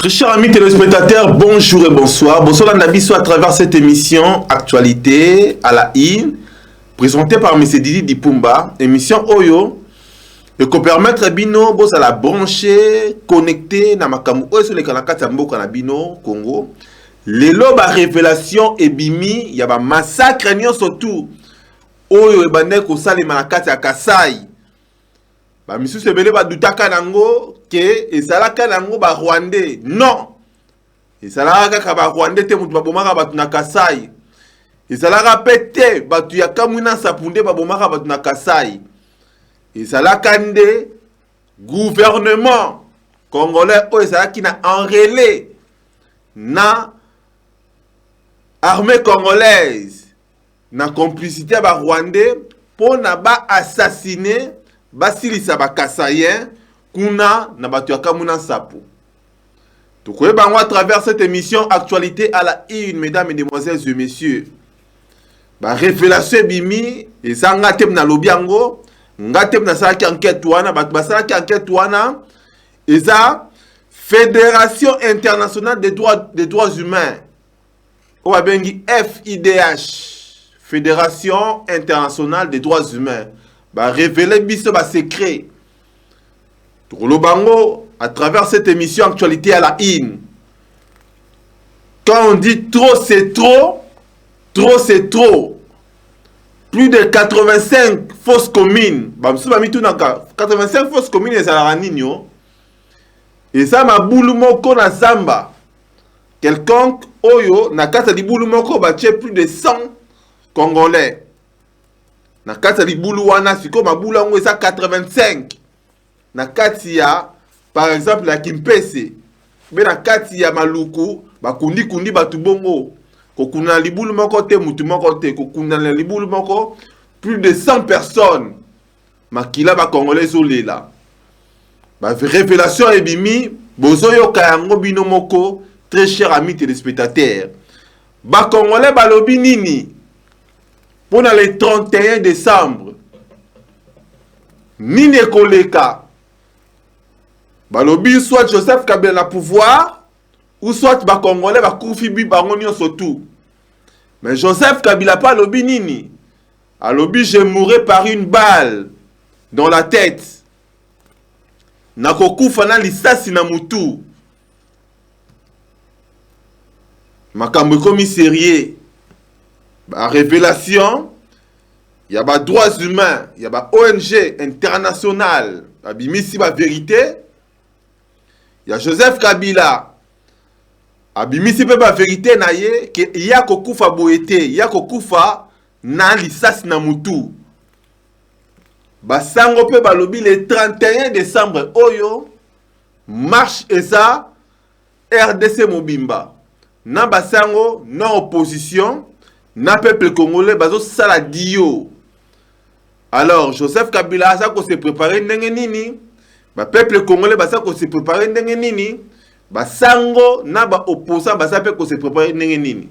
Très chers amis téléspectateurs, bonjour et bonsoir. Bonsoir Nabiso à travers cette émission Actualité à la IN, présentée par M. Didi Dipumba. Émission Oyo, et qu'on permettre Bino, à la brancher, connecter, na makamu Oyo sur les kanakata mboka na Bino, Congo. Les lobes à révélation et bimi, il y a un massacre surtout. Oyo et bandek au sale manakati à Kasai. Ba misu sebele ba dutaka nango ke ezalaka nango ba Rwandais. Non. Ezalaka ka ba Rwandais te mutu babomaka batu na Kasai. Ezalaka pete batu ya kamwina sapunde babomaka batu na Kasai. Ezalaka nde gouvernement congolais o ezalaki na enrêlé na armée congolaise na complicité ba Rwandais pour na ba assassiner basilisa bakasayen kuna na batu ya kamuna sapu. Tukoye bango à travers cette émission Actualité à la une, mesdames, mesdemoiselles et messieurs. Ba révélation bimi et ça ngatem na lobiango, ngatem na salaki enquête wana, batu basalaki enquête wana, eza Fédération internationale des droits humains. O babengi FIDH, Fédération internationale des droits humains. Bah révéler biso ba secret. Tolo bango à travers cette émission Actualité à la IN. Quand on dit trop c'est trop, trop c'est trop. Plus de 85 fausses communes. Bah msu ba mitu naka 85 fausses communes ezalaka nini yo. Et ça ma boulu moko na zamba. Quelconque oyo na kata di boulu moko ba tche plus de 100 Congolais. Na kati ya bulu wana siko mabulu yango eza 85. Na kati ya par exemple la Kimpese, be na kati ya Maluku bakundi kundi batu bongo. Kokuna libulu moko te mutu moko te, kokuna libulu moko plus de 100 personnes. Makila ba congolais olela. Ba révélation ebimi bozo yoka yango bino moko, très cher ami téléspectateurs. Ba congolais balobi nini? Pour le 31 décembre, Nini Koleka, balobi soit Joseph Kabila na pouvoir, ou soit ba Congolais ba Koufibi Baronio surtout. Mais Joseph Kabila pas lobi nini. Alobi je mourrai par une balle dans la tête. Nakokufa na lisasi na mutu. Makambo komi sérieux. Bah, révélation, il y a des droits humains, il y a des ONG internationales, il y a vérité, il y a Joseph Kabila, il y a vérité, il y a kokufa boete, il y a kokufa na lisas na mutu. Basango pe balobi le 31 décembre, oyo, marche et ça, RDC Mobimba. Na basango, non opposition, na peuple congolais bazo sala dio. Alors Joseph Kabila ça ko se préparer ndenge nini? Ba peuple congolais ba ça ko se préparer ndenge nini? Ba sango na ba opposant ba ça pe ko se préparer ndenge nini?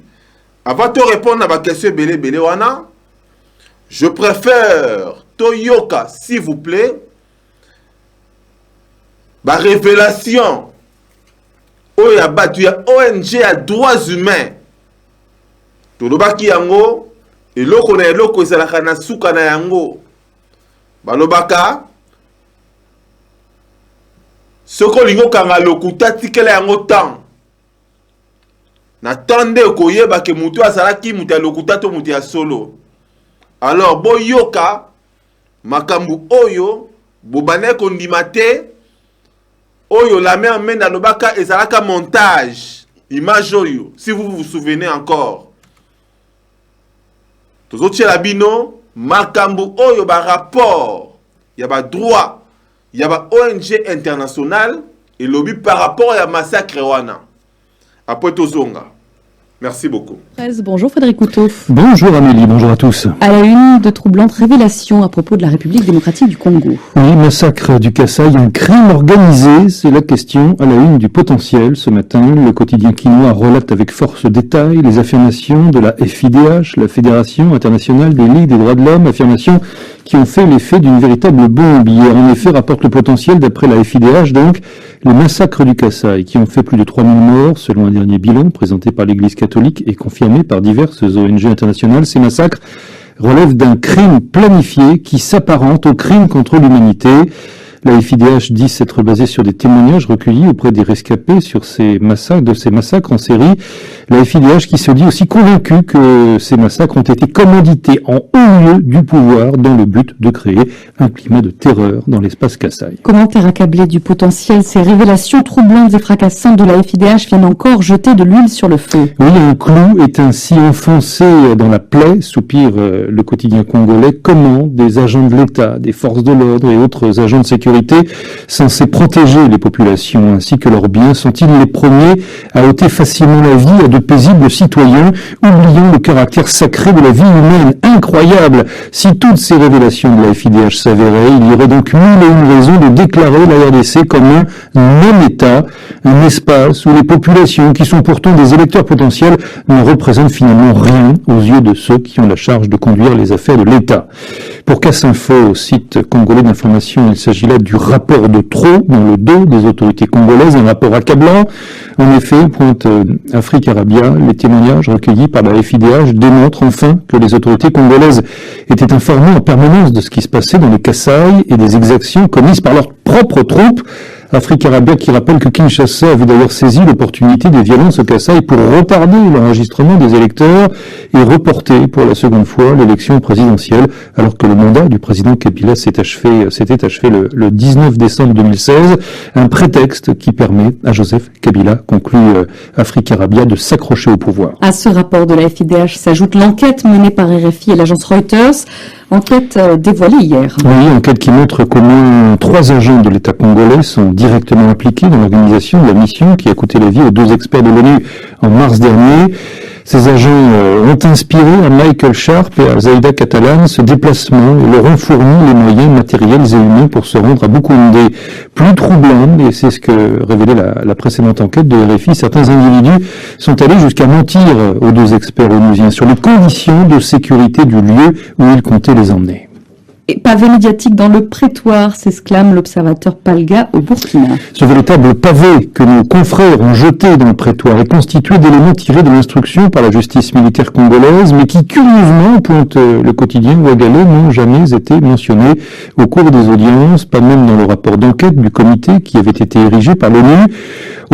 Avant de répondre à ma question belé wana, je préfère Toyoka s'il vous plaît. Ba révélation oya batu ya ONG à droits humains. Tolobaki yango eloko na eloko ezalaka na suka na yango balobaka soko lingo kanga lokuta tikela yango temps na tande koyeba ke mutu azalaki mutu ya lokuta to mutu ya solo. Alors boyoka makambu oyo bobane kondima te oyo la mer mena lobaka ezalaka montage image oyo si vous vous souvenez encore. Tozotie la bino, makambu oyo ba rapport, y a ba droit, y a ba ONG international, et lobby par rapport à massacre wana. Après tozonga. Merci beaucoup. Bonjour Frédéric Couteau. Bonjour Amélie, bonjour à tous. À la une, de troublantes révélations à propos de la République démocratique du Congo. Oui, massacre du Kasaï, un crime organisé, c'est la question à la une du Potentiel. Ce matin, le quotidien quinois relate avec force détail les affirmations de la FIDH, la Fédération internationale des ligues des droits de l'homme, affirmations qui ont fait l'effet d'une véritable bombe. Hier, en effet, rapporte le Potentiel, d'après la FIDH, donc, les massacres du Kasaï, qui ont fait plus de 3000 morts, selon un dernier bilan présenté par l'Église catholique et confirmé par diverses ONG internationales. Ces massacres relèvent d'un crime planifié qui s'apparente au crime contre l'humanité. La FIDH dit s'être basée sur des témoignages recueillis auprès des rescapés sur ces massacres en série. La FIDH qui se dit aussi convaincue que ces massacres ont été commandités en haut lieu du pouvoir dans le but de créer un climat de terreur dans l'espace Kasaï. Commentaire accablé du Potentiel, ces révélations troublantes et fracassantes de la FIDH viennent encore jeter de l'huile sur le feu. Oui, un clou est ainsi enfoncé dans la plaie, soupire le quotidien congolais. Comment des agents de l'État, des forces de l'ordre et autres agents de sécurité censés protéger les populations ainsi que leurs biens sont-ils les premiers à ôter facilement la vie à de paisibles citoyens, oubliant le caractère sacré de la vie humaine? Incroyable! Si toutes ces révélations de la FIDH s'avéraient, il y aurait donc mille et une raisons de déclarer la RDC comme un non-État, un espace où les populations, qui sont pourtant des électeurs potentiels, ne représentent finalement rien aux yeux de ceux qui ont la charge de conduire les affaires de l'État. Pour Casse-Info, site congolais d'information, il s'agit là du rapport de trop dans le dos des autorités congolaises, un rapport accablant. En effet, pointe Afrique Arabia, les témoignages recueillis par la FIDH démontrent enfin que les autorités congolaises étaient informées en permanence de ce qui se passait dans les Kasaï et des exactions commises par leurs propres troupes. Afrique Arabia qui rappelle que Kinshasa avait d'ailleurs saisi l'opportunité des violences au Kasaï pour retarder l'enregistrement des électeurs et reporter pour la seconde fois l'élection présidentielle, alors que le mandat du président Kabila s'était achevé le 19 décembre 2016, un prétexte qui permet à Joseph Kabila, conclut Afrique Arabia, de s'accrocher au pouvoir. À ce rapport de la FIDH s'ajoute l'enquête menée par RFI et l'agence Reuters, enquête dévoilée hier. Oui, enquête qui montre qu'au moins 3 agents de l'État congolais sont directement impliqués dans l'organisation de la mission qui a coûté la vie aux 2 experts de l'ONU en mars dernier. Ces agents ont inspiré à Michael Sharp et à Zaïda Catalan ce déplacement et leur ont fourni les moyens matériels et humains pour se rendre à Boukoundé. Plus troublant, et c'est ce que révélait la précédente enquête de RFI, certains individus sont allés jusqu'à mentir aux 2 experts onusiens sur les conditions de sécurité du lieu où ils comptaient les emmener. Et pavé médiatique dans le prétoire, s'exclame l'observateur Palga au Burkina. Ce véritable pavé que nos confrères ont jeté dans le prétoire est constitué d'éléments tirés de l'instruction par la justice militaire congolaise, mais qui, curieusement, pointe le quotidien Ouagalais, n'ont jamais été mentionnés au cours des audiences, pas même dans le rapport d'enquête du comité qui avait été érigé par l'ONU.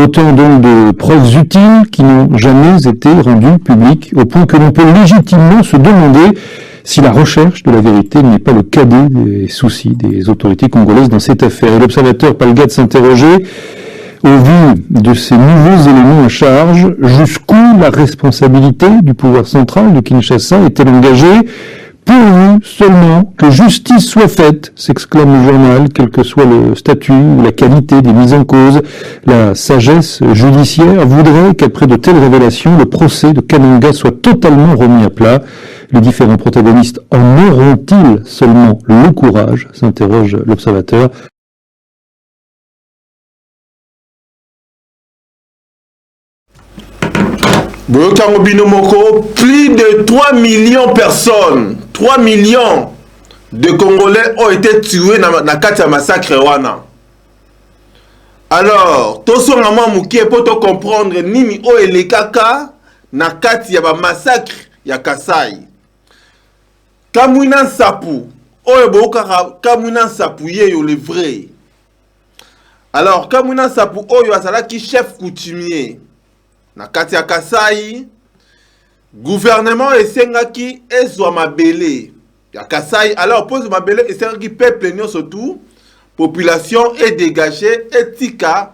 Autant donc de preuves utiles qui n'ont jamais été rendues publiques, au point que l'on peut légitimement se demander si la recherche de la vérité n'est pas le cadet des soucis des autorités congolaises dans cette affaire. Et l'observateur Palgade s'interrogeait, au vu de ces nouveaux éléments en charge, jusqu'où la responsabilité du pouvoir central de Kinshasa est-elle engagée, pourvu seulement que justice soit faite, s'exclame le journal, quel que soit le statut ou la qualité des mises en cause. La sagesse judiciaire voudrait qu'après de telles révélations, le procès de Kananga soit totalement remis à plat. Les différents protagonistes en auront-ils seulement le courage, s'interroge l'observateur. Plus de 3 millions de personnes, 3 millions de Congolais ont été tués dans le massacre wana. Alors, tout ce qui est pour comprendre nini o elekaka na kati ya ba massacre ya Kasai. Kamwina Sapu, Kamwina Sapu yo le vrai. Alors, Kamwina Sapu oyo azalaki chef coutumier na kati ya Kasai, gouvernement esengaki ezwa mabele ya Kasai. Alors, pour mabele esengaki peuple nyo surtout population est dégagée et tika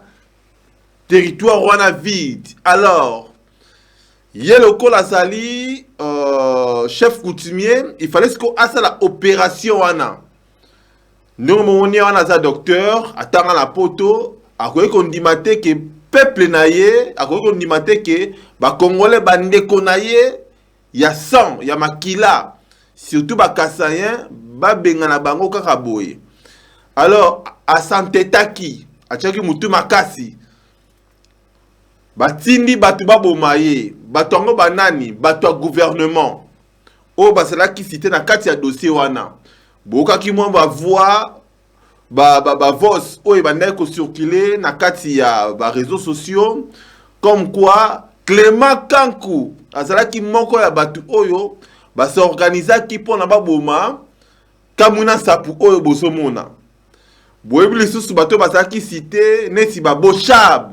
territoire wana vide. Alors, Yeloko Lazali, chef coutumier, il fallait que ça la opération wana. Nous on est un docteur, attend la poto, à quoi qu'on dit maté que peuple na ye akoki kondima te ke bakongolais bandeko na ye ya sang ya makila surtout bakasayen babengana bango kaka boye. Alors asantetaki atiaki mutu makasi batindi batu baboma ye bato yango banani bato ya gouvernement oyo basalaki cité na kati ya dossier wana bokaki mwa bavoix bavos oyo ebandaki kocircule na kati ya bareseaux sociaux comme quoi Clément Kankou azalaki moko ya bato oyo basorganizaki mpona baboma Kamuna Nsapu oyo bozomona. Boyebi lisusu bato bazalaki cité neti Bochab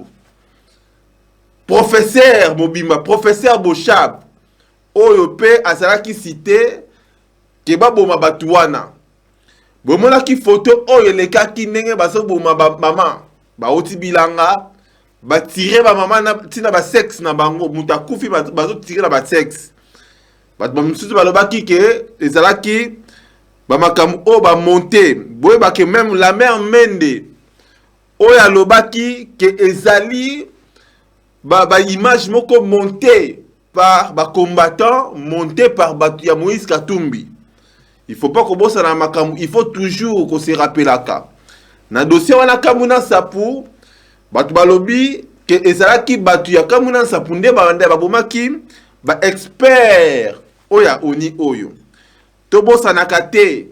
professeur Mobimba professeur Bochab oyo pe azalaki cité ke baboma bato wana. Bomonaki photo oyo elekaki ndenge bazoboma mama bauti bilanga batire ba mama na tina ba sexe na bango muta kufi bazotire na ba sexe bato bamususu balobaki ke ezalaki bamakamu o ba monter boye ba ke même la mère Mende oyo alobaki ke ezali ba image moko monté par ba combattants monté par batu ya Moïse Katumbi. Il faut pas commencer na makamu, il faut toujours qu'on se rappelaka. Na dossier wana Kamuna Nsapu, batu balobi ke ezalaki batu ya Kamuna Nsapu nde banda babomaki ba expert oya oni oyo. Tobosa nakate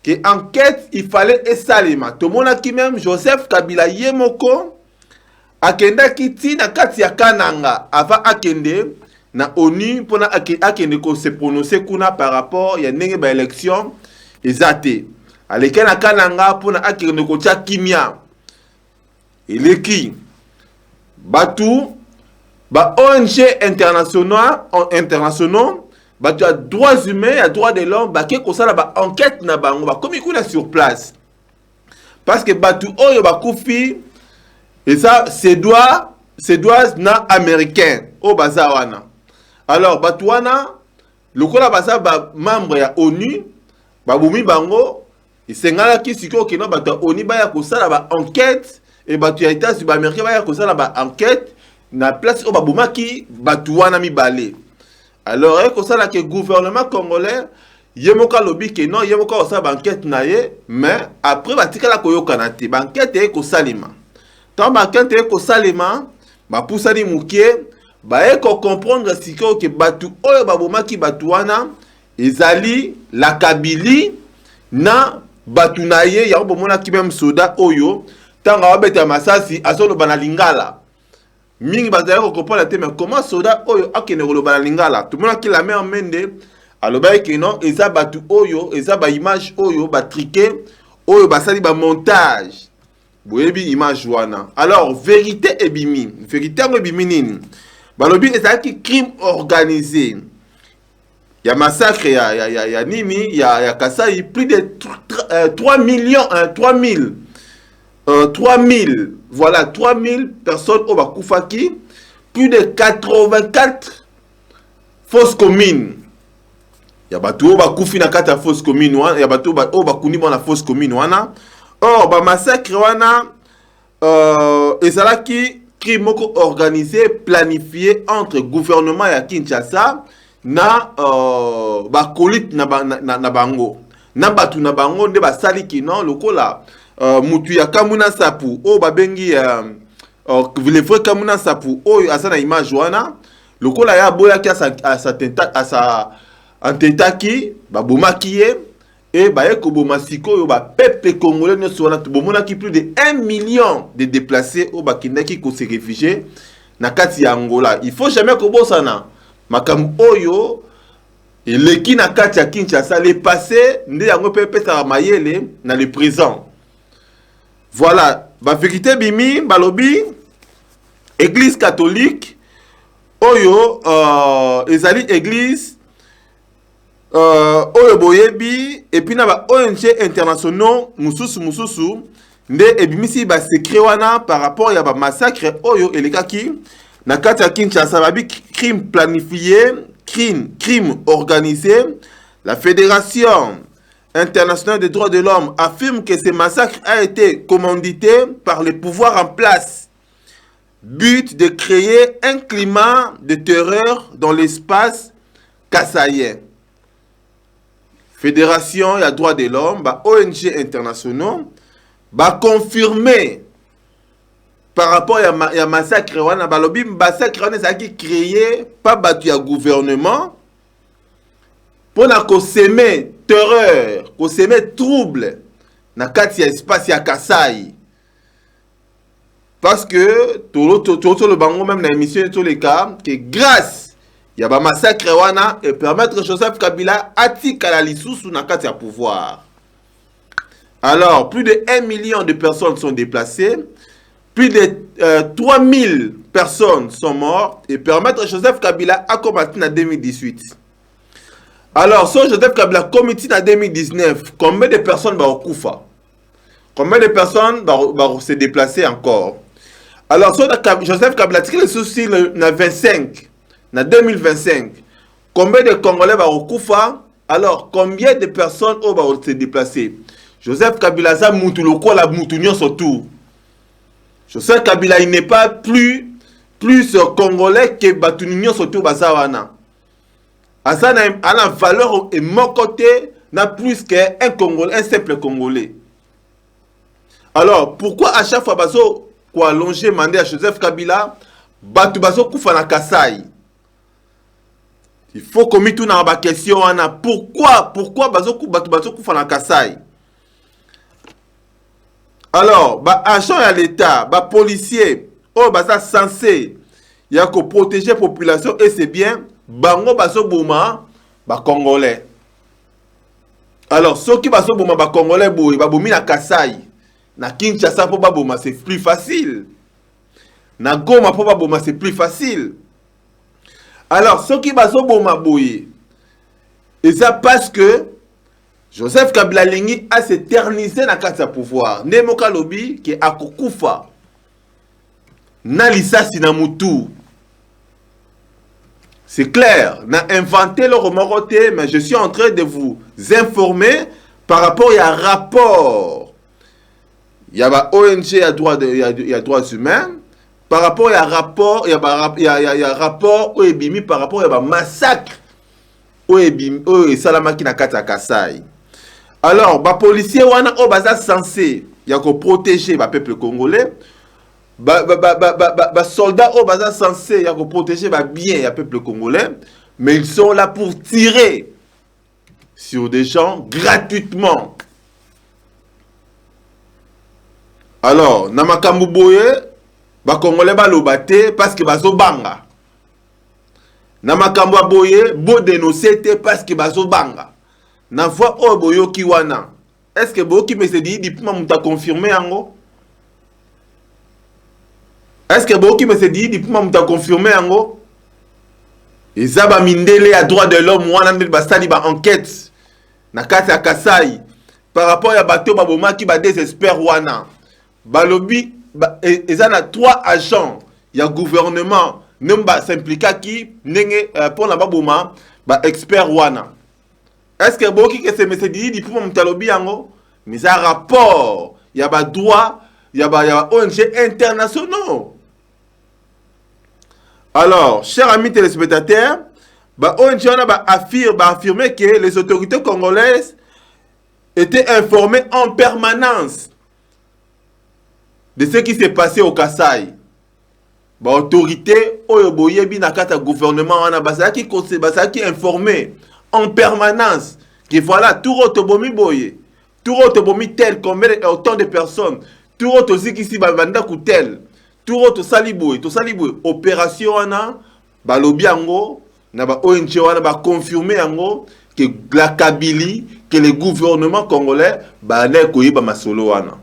que enquête il fallait esalema. Tomonaki même Joseph Kabila yemoko akendaki tina kati ya Kananga avant akende na ONU pona akende ko se prononcer kuna par rapport ya ndenge ba élection ezate aleke na Kananga pona akende ko tia kimia eleki batu ba ONG internationaux batu ya droits humains ya droits de l'homme ba ke ko sala ba enquête na bango ba komi kuna sur place parce que batu oyo ba kufi et ça c'est droit na américain au bazawana. Alors Batouana, le kola basa ba membre ya ONU, ba bumi bango, isengala ki siko kino bata ONU ba ya kosala ba enquête et batu ya États-Unis ba américain ba ya kosala ba enquête na place o ba bumaki Batouana mi balé. Alors kosala ke gouvernement congolais yemoka lobi ke non yemoka kosala ba enquête na ye, mais après batikala koyokana te ba enquête e kosalima. Tant ba enquête e kosalima, ba pusani mukie ba eko comprendre siko ke batu oyo babomaki batu wana ezali la Kabili na batu na ye ya bomona ki même soda oyo tanga wabeta masasi azolo bana lingala mingi bazali ko comprendre te mais comment soda oyo akene ko bana lingala tout mona ki la mère Mende alobai ke non eza batu oyo eza ba image oyo ba triquer oyo basali ba montage boyebi image wana. Alors vérité ebimi nini balobi ezalaki crime organisé. Il y a massacre, il y a Nini, il y a Kasai, plus de 3 millions, 3000, voilà, 3000 personnes au Bakoufaki, plus de 84 fausses communes. Il y a Batou au Bakoufi na 4 fausses communes, il y a Batou au Bakouni na fausses communes. Or, ba massacre wana, ezalaki crime organisé, planifié entre gouvernement ya Kinshasa na bakolite na bango. Na batu na bango nde basali kino lokola mutu ya Kamuna Nsapu o babengi le frère Kamuna Nsapu oyo asa na image wana lokola ya boya ki asa antetaki babomaki ye et baye koboma sikoyo ba peuple congolais nyonso wana bomonaki plus de 1 million de déplacés au bakindaki ko se réfugier na kati ya Angola. Il faut jamais kobosana makambo oyo eleki na kati ya Kinshasa le passé nde yango pepe sa mayele na le présent. Voilà, ba vérité bimi balobi église catholique oyo ezali église oyo boyebi et puis na ba ONG internationaux mususu nde ebimisi ba secret wana par rapport ya ba massacre oyo elekaki na kati ya Kinshasa babi crime planifié, crime organisé. La Fédération internationale des droits de l'homme affirme que ce massacre a été commandité par les pouvoirs en place but de créer un climat de terreur dans l'espace kassaïen. Fédération et droits de l'homme, ONG internationaux, confirmer par rapport à massacre, le massacre est créé par le gouvernement pour s'aimer terreur, s'aimer trouble dans l'espace de Kasaï. Parce que tout le bango même dans l'émission tous les cas que grâce il y a un massacre et permettre Joseph Kabila atika la lisusu na kati ya pouvoir. Alors plus de 1 million de personnes sont déplacées, plus de 3000 personnes sont mortes et permettre Joseph Kabila à combattre en 2018. Alors si Joseph Kabila comité en 2019, combien de personnes vont kufa? Combien de personnes vont se déplacer encore? Alors, si Joseph Kabila tire le souci en 25, en 2025, combien de Congolais vont kufa? Alors, combien de personnes vont se déplacer? Joseph Kabila, ça moutoulouko la moutouignon surtout. Joseph Kabila, il n'est pas plus Congolais que Batounignon surtout Bazawana. Ça a la valeur et mon côté n'a plus qu'un Congolais, un simple Congolais. Alors, pourquoi à chaque fois bazo quoi allonger mandé à Joseph Kabila batu bazo kufa na Kasai? Il faut qu'on mette une question pourquoi bazo kufa na Kasai? Alors, agent à l'État, policier, baza censé y a que protéger la population et c'est bien bango bazo boma Congolais. Alors, ceux qui bazo boma Congolais boy bomi na Kasai. Na Kinshasa pour Baboma c'est plus facile. Na Goma pour Baboma c'est plus facile. Alors ceux qui baso boma boye. Et ça parce que Joseph Kabila Lingi a s'éternisé dans sa pouvoir. Nemoka lobi qui a kukufa. Na lisasi na mutu. C'est clair, n'a inventé le remoroté, mais je suis en train de vous informer par rapport à un rapport. Il y a une ONG à droits humains. Par rapport à un rapport, il y a un rapport où il y par rapport à un massacre où il Salamaki na kata Kasai. Alors, les policiers wana o baza censé il y a que protéger le peuple congolais. Les soldats o baza censé il y a que protéger bien le peuple congolais, mais ils sont là pour tirer sur des gens gratuitement. Alors, na makambu boye, Congolais balobate parce que bazo banga. Na makambu boye, bo dénoncer parce que bazo banga. Na fois o boyo kiwana. Est-ce que boyo ki me se dit diplôme muta confirmé ango? Est-ce que boyo ki me se dit diplôme muta confirmé ango? Ezaba mindele à droit de l'homme wana ndel basali ba enquête na kati ya Kasai par rapport à bateau baboma qui ba désespère wana. Balobi, il y a 3 agents, il y a gouvernement, nomba s'impliqua qui pour la baboma, expert wana. Est-ce que beaucoup que c'est monsieur dit pour mon talobi yango, mais il y a un rapport, il y a droit, il y a ONG internationaux. Alors, chers amis téléspectateurs, ONG a affirmé que les autorités congolaises étaient informées en permanence de ce qui s'est passé au Kasai. Autorité, oyoboyebi na kata gouvernement wana qui informé en permanence que voilà tout rotobomi boye, tout rotobomi tel combien autant de personnes, tout rotozi qui si bavanda kutel, tout roto saliboy, opération wana balobi yango na ba ONG wana ba confirmer yango que la Kabylie, que le gouvernement congolais ba na koyiba masolo wana.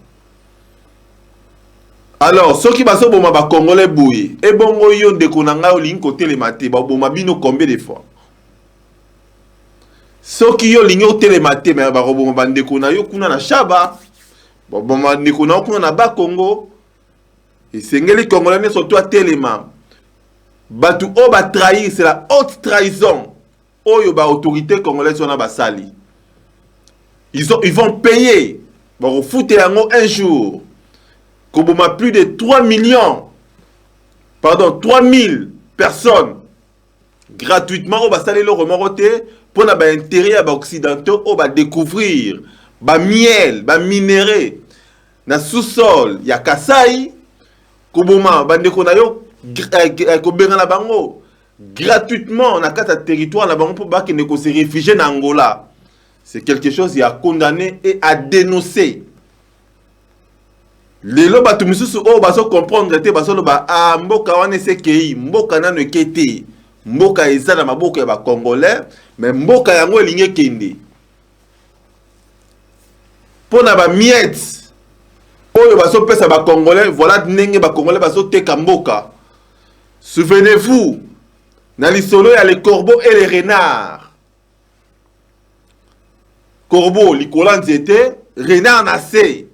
Alors, ceux qui sont boma ba Congolais boué, et bongo yo ndeko na nga olingi côté les maté, ba boma bino combien de fois? Ceux qui yo lingi au télématé, mais ba boma ba ndeko na yo kuna na Shaba, ba boma ndeko na kuna na ba Congo, et sengeli Congolais ne surtout à téléma. Batu o ba trahir, c'est la haute trahison. Oyo ba autorité congolaise on a ba sali. Ils vont payer, ba refouter yango un jour. Comme plus de 3 millions pardon, 3000 personnes gratuitement au basali le remoroté pour na ba intérêt à ba occidentaux au ba découvrir ba miel, ba minéraux na sous-sol ya Kasai koboma bande ko na yo ko benga na bango gratuitement na kata territoire na bango pour ba ke ne ko se réfugier na Angola. C'est quelque chose à condamner et à dénoncer. Les lois batu misusu o baso comprendre te baso loba a mboka wane se kei mboka nano ekete mboka eza na maboka ya ba congolais mais mboka yango elinge kende pona ba miette oyo baso pesa ba congolais voilà ndenge ba congolais baso teka mboka. Souvenez-vous na lisolo ya les corbeaux et les renards. Corbeau likola nzete renard na se.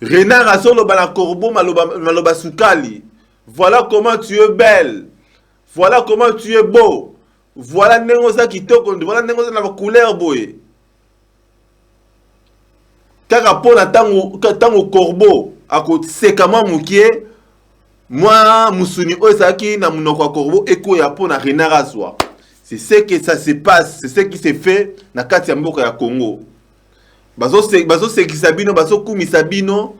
Renard a solo bana corbeau maloba sukali. Voilà comment tu es belle. Voilà comment tu es beau. Voilà nengoza kitoko. Voilà nengoza na couleur boye. Kaka pona tango corbeau ako sekama mukie. Moi musuni osaki na munoko corbeau eko ya pona renard azwa. C'est ce que ça se passe, c'est ce qui se fait na kati ya mboka ya Congo. Bazo sekisa bino bazo kumisa bino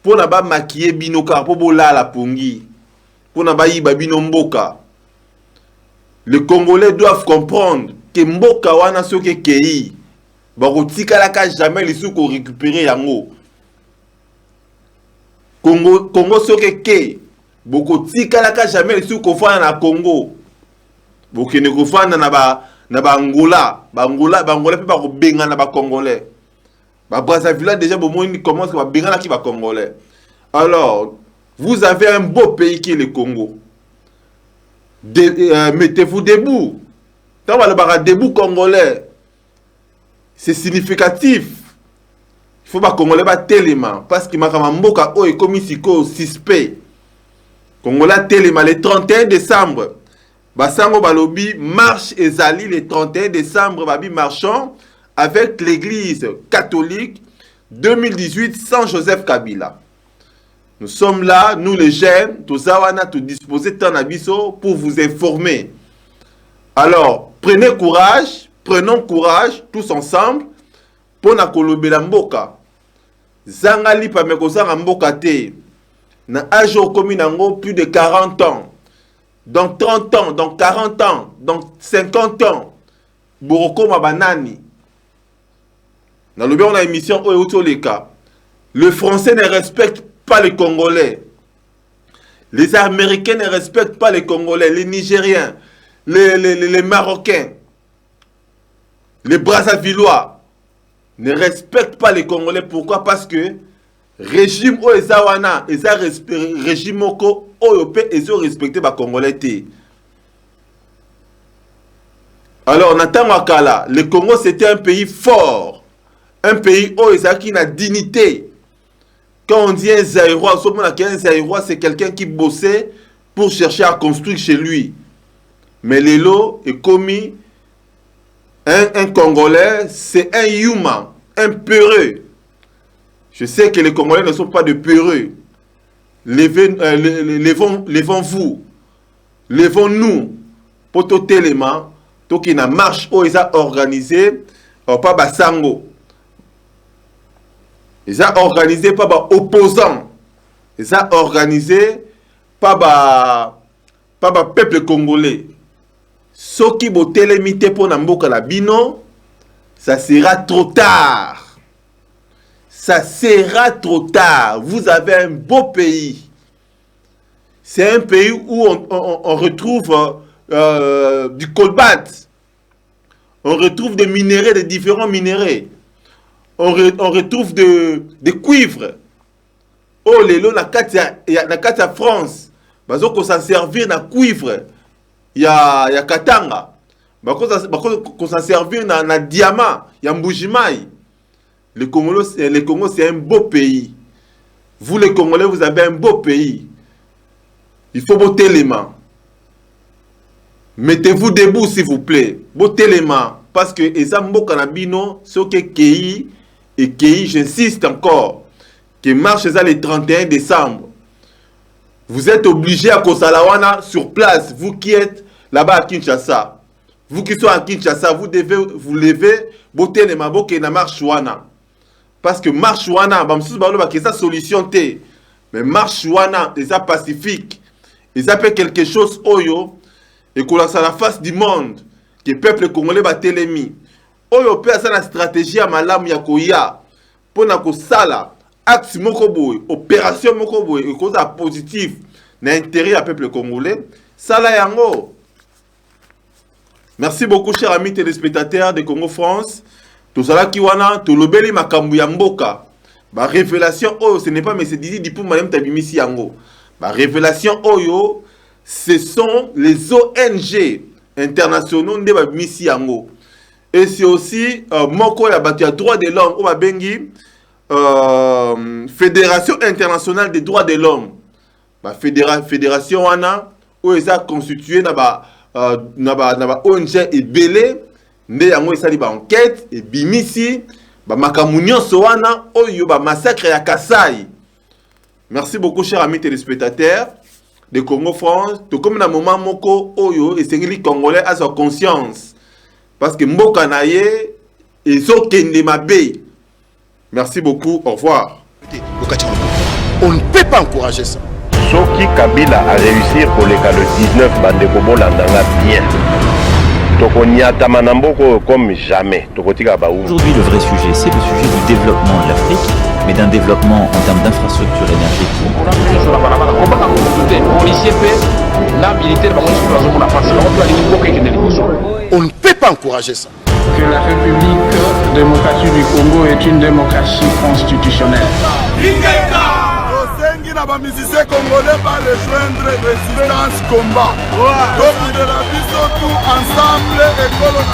pona ba maquiller bino ka po bolala pongi pona ba yiba bino mboka. Les Congolais doivent comprendre que mboka wana soki kei ba kotikala ka jamais lisu ko récupérer yango. Congo soki ke boko tikala ka jamais lisu ko fana na Congo. Bokene kofanda na ba Angola pe ba ko benga na ba Congolais. Ba Brazzaville déjà bomoni commence ba benga na ki ba Congolais. Alors, vous avez un beau pays qui est le Congo. Mettez-vous debout. Quand on va debout congolais, c'est significatif. Il faut pas congolais ba téléma parce que ma mboka o e komi siko suspect. Congolais téléma le 31 décembre. Basango Balobi marche ezali le 31 décembre babi marchant avec l'église catholique 2018 sans Joseph Kabila. Nous sommes là, nous les jeunes, tous awana tout disposer tant abisso pour vous informer. Alors, prenez courage, prenons courage tous ensemble pour na kolobela mboka. Zangali pa mekozanga mboka te. Na ajo komi nango plus de 40 ans. Dans 30 ans, dans 40 ans, dans 50 ans, Boroko Mabanani. Dans le bureau de l'émission Oyotoleka, le Français ne respecte pas les Congolais. Les Américains ne respectent pas les Congolais, les Nigériens, les Marocains, les Brazzavillois ne respectent pas les Congolais. Pourquoi? Parce que régime Oezawana, régime Oko, Oyope, ils ont respecté les Congolais. Alors, Nathan Wakala, le Congo c'était un pays fort, un pays où il y a dignité. Quand on dit un Zaïrois, c'est quelqu'un qui bossait pour chercher à construire chez lui. Mais Lelo est commis, un Congolais, c'est un humain, un peureux. Je sais que les Congolais ne sont pas de peureux. Levons-vous, levons-nous pour tout élément, tout qui n'a marche où ils ont organisé, pas Basango. Ils ont organisé pas opposants. Ils ont organisé pas peuple congolais. Ce qui vont télémiter pour Namboka la Bino, ça sera trop tard. Ça sera trop tard. Vous avez un beau pays. C'est un pays où on retrouve du colbane. On retrouve des minéraux, des différents minéraux. On retrouve des cuivres. Oh, lelo, na Katia France. Bazo ko s'en servir na cuivre. Ya Katanga. Ko s'en servir na diamant. Ya Mbujimai. Le Congo, c'est un beau pays. Vous, les Congolais, vous avez un beau pays. Il faut botter les mains. Mettez-vous debout, s'il vous plaît. Botter les mains. Parce que Ezambo Kanabino, ce que Kei, et Kei, j'insiste encore, que marche ça le 31 décembre. Vous êtes obligé à Kosalawana sur place, vous qui êtes là-bas à Kinshasa. Vous qui êtes à Kinshasa, vous devez vous lever, botter les mabok et na marche wana. Parce que marche wana, c'est sa solution. Mais marche wana, c'est pacifique. Ils appellent quelque chose oyo et qu'on lance à la face du monde que le peuple congolais va télémi. Oyo peut avoir la stratégie à malam ya koya pour na ko sala axe mokoboy opération mokoboy et cause positif na intérêt à peuple congolais sala yango. Merci beaucoup chers amis téléspectateurs de Congo France. Tout ça là qui wana to lobeli makambu ya mboka. Ba révélation oyo ce n'est pas mais c'est Didi Dipou madame tabimisi yango. La révélation Oyo, ce sont les ONG internationaux de la mission. Et c'est aussi Moko ya batu ya droits de l'homme ou bengi Fédération internationale des droits de l'homme. La fédération wana où ils a constitué na ONG et belé ne yango esali ba enquête et bimisi ba makamunyo soana oyo ba massacre ya Kasai. Merci beaucoup, chers amis téléspectateurs de Congo France. Tout comme dans le moment Moko Oyo et c'est les Congolais à sa conscience. Parce que Mboka Naye et Zokende Mabé. Merci beaucoup, au revoir. On ne peut pas encourager ça. Soki Kabila a réussi pour le 19 Bandekobo Landanga bien. Tokonyata Manamboko comme jamais. Aujourd'hui, le vrai sujet, c'est le sujet du développement de l'Afrique, mais d'un développement en termes d'infrastructure énergétique. On ne peut pas encourager ça. Que la République démocratique du Congo est une démocratie constitutionnelle. Les musiciens congolais va rejoindre résistance combat. Donc de la vision tout ensemble et colonne.